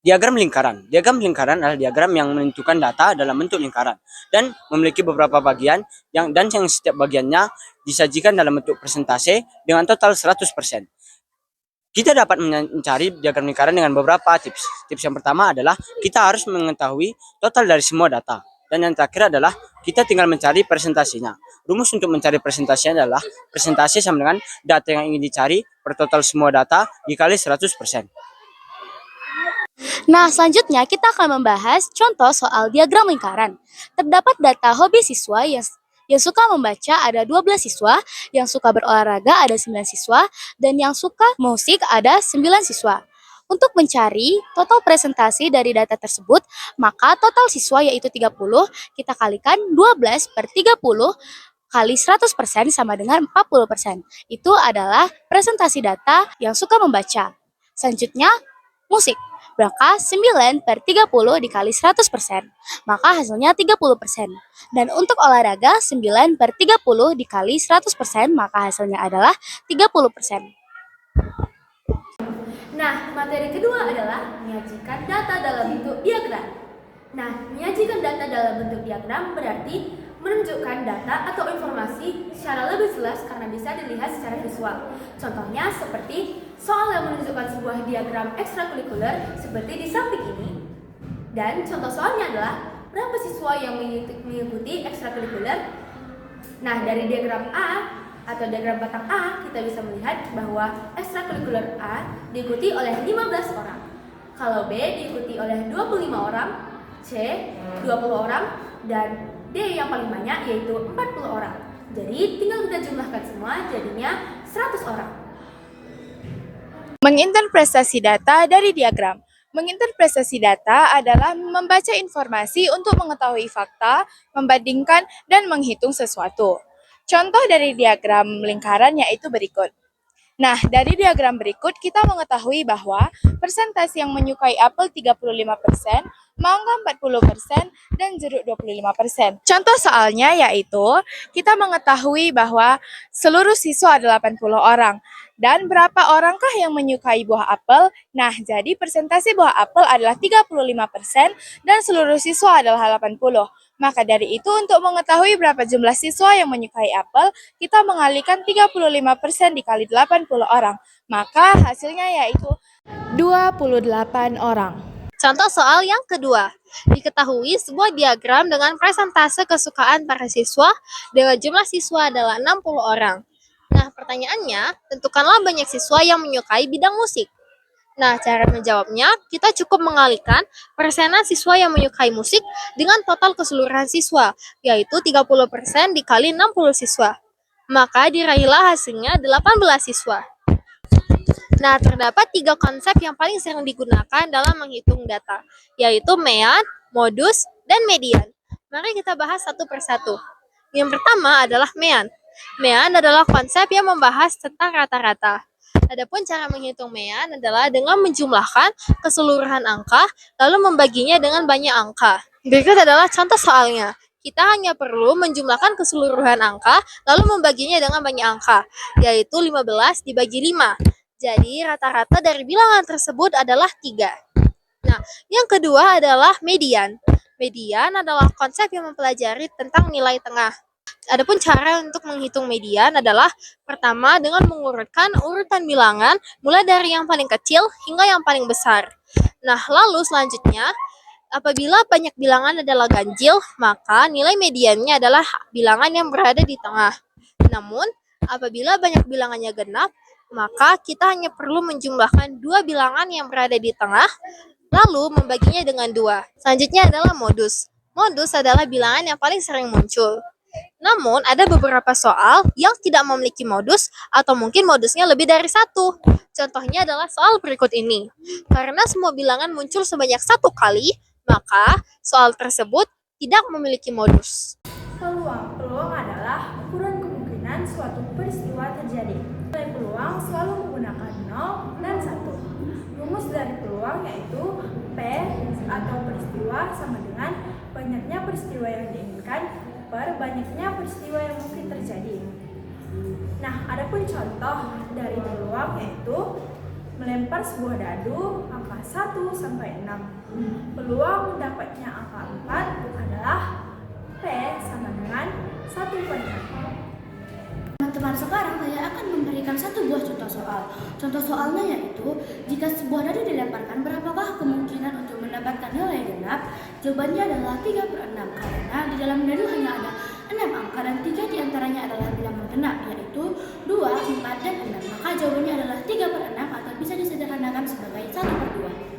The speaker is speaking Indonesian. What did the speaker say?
diagram lingkaran. Diagram lingkaran adalah diagram yang menentukan data dalam bentuk lingkaran dan memiliki beberapa bagian dan yang setiap bagiannya disajikan dalam bentuk persentase dengan total 100%. Kita dapat mencari diagram lingkaran dengan beberapa tips. Tips yang pertama adalah kita harus mengetahui total dari semua data. Dan yang terakhir adalah kita tinggal mencari presentasinya. Rumus untuk mencari presentasinya adalah presentasi sama dengan data yang ingin dicari per total semua data dikali 100%. Nah, selanjutnya kita akan membahas contoh soal diagram lingkaran. Terdapat data hobi siswa yang suka membaca ada 12 siswa, yang suka berolahraga ada 9 siswa, dan yang suka musik ada 9 siswa. Untuk mencari total presentasi dari data tersebut, maka total siswa yaitu 30, kita kalikan 12 per 30 kali 100% sama dengan 40%. Itu adalah presentasi data yang suka membaca. Selanjutnya, musik. Maka 9 per 30 dikali 100%, maka hasilnya 30%. Dan untuk olahraga, 9 per 30 dikali 100%, maka hasilnya adalah 30%. Nah, materi kedua adalah menyajikan data dalam bentuk diagram. Nah, menyajikan data dalam bentuk diagram berarti menunjukkan data atau informasi secara lebih jelas karena bisa dilihat secara visual. Contohnya seperti soal yang menunjukkan sebuah diagram ekstrakurikuler seperti di samping ini. Dan contoh soalnya adalah berapa siswa yang mengikuti ekstrakurikuler. Nah, dari diagram A atau diagram batang A, kita bisa melihat bahwa ekstrakurikuler A diikuti oleh 15 orang. Kalau B diikuti oleh 25 orang, C 20 orang, dan D yang paling banyak yaitu 40 orang. Jadi tinggal kita jumlahkan semua jadinya 100 orang. Menginterpretasi data dari diagram. Menginterpretasi data adalah membaca informasi untuk mengetahui fakta, membandingkan, dan menghitung sesuatu. Contoh dari diagram lingkaran yaitu berikut. Nah, dari diagram berikut kita mengetahui bahwa persentase yang menyukai apel 35%, mangga 40%, dan jeruk 25%. Contoh soalnya yaitu kita mengetahui bahwa seluruh siswa ada 80 orang. Dan berapa orangkah yang menyukai buah apel? Nah, jadi persentase buah apel adalah 35% dan seluruh siswa adalah 80. Maka dari itu untuk mengetahui berapa jumlah siswa yang menyukai apel, kita mengalihkan 35% dikali 80 orang. Maka hasilnya yaitu 28 orang. Contoh soal yang kedua. Diketahui sebuah diagram dengan presentase kesukaan para siswa dengan jumlah siswa adalah 60 orang. Nah, pertanyaannya, tentukanlah banyak siswa yang menyukai bidang musik. Nah, cara menjawabnya, kita cukup mengalihkan persenan siswa yang menyukai musik dengan total keseluruhan siswa, yaitu 30% dikali 60 siswa. Maka diraihlah hasilnya 18 siswa. Nah, terdapat 3 konsep yang paling sering digunakan dalam menghitung data, yaitu mean, modus, dan median. Mari kita bahas satu persatu. Yang pertama adalah mean. Mean adalah konsep yang membahas tentang rata-rata. Adapun cara menghitung mean adalah dengan menjumlahkan keseluruhan angka, lalu membaginya dengan banyak angka. Berikut adalah contoh soalnya. Kita hanya perlu menjumlahkan keseluruhan angka, lalu membaginya dengan banyak angka, yaitu 15 dibagi 5. Jadi, rata-rata dari bilangan tersebut adalah 3. Nah, yang kedua adalah median. Median adalah konsep yang mempelajari tentang nilai tengah. Adapun cara untuk menghitung median adalah pertama dengan mengurutkan urutan bilangan mulai dari yang paling kecil hingga yang paling besar. Nah, lalu selanjutnya, apabila banyak bilangan adalah ganjil, maka nilai mediannya adalah bilangan yang berada di tengah. Namun, apabila banyak bilangannya genap, maka kita hanya perlu menjumlahkan 2 bilangan yang berada di tengah, lalu membaginya dengan 2. Selanjutnya adalah modus. Modus adalah bilangan yang paling sering muncul. Namun, ada beberapa soal yang tidak memiliki modus atau mungkin modusnya lebih dari 1. Contohnya adalah soal berikut ini. Karena semua bilangan muncul sebanyak 1 kali, maka soal tersebut tidak memiliki modus. Peluang. Peluang adalah ukuran kemungkinan suatu peristiwa terjadi. Nilai peluang selalu menggunakan 0 dan 1. Rumus dari peluang yaitu P atau peristiwa sama dengan banyaknya peristiwa yang diinginkan per banyaknya peristiwa yang mungkin terjadi. Nah, adapun contoh dari peluang yaitu Melempar sebuah dadu angka 1 sampai 6. Peluang mendapatnya angka 4 adalah P sama dengan 1/4. Teman-teman, sekarang saya akan memberikan satu buah contoh soal. Contoh soalnya yaitu, jika sebuah dadu dilemparkan, berapakah kemungkinan untuk mendapatkan nilai genap? Jawabannya adalah 3/6, karena di dalam dadu hanya ada 6 angka dan 3 diantaranya adalah bilangan genap, yaitu 2, 4, dan 6. Maka jawabannya adalah 3/6 atau bisa disederhanakan sebagai 1/2.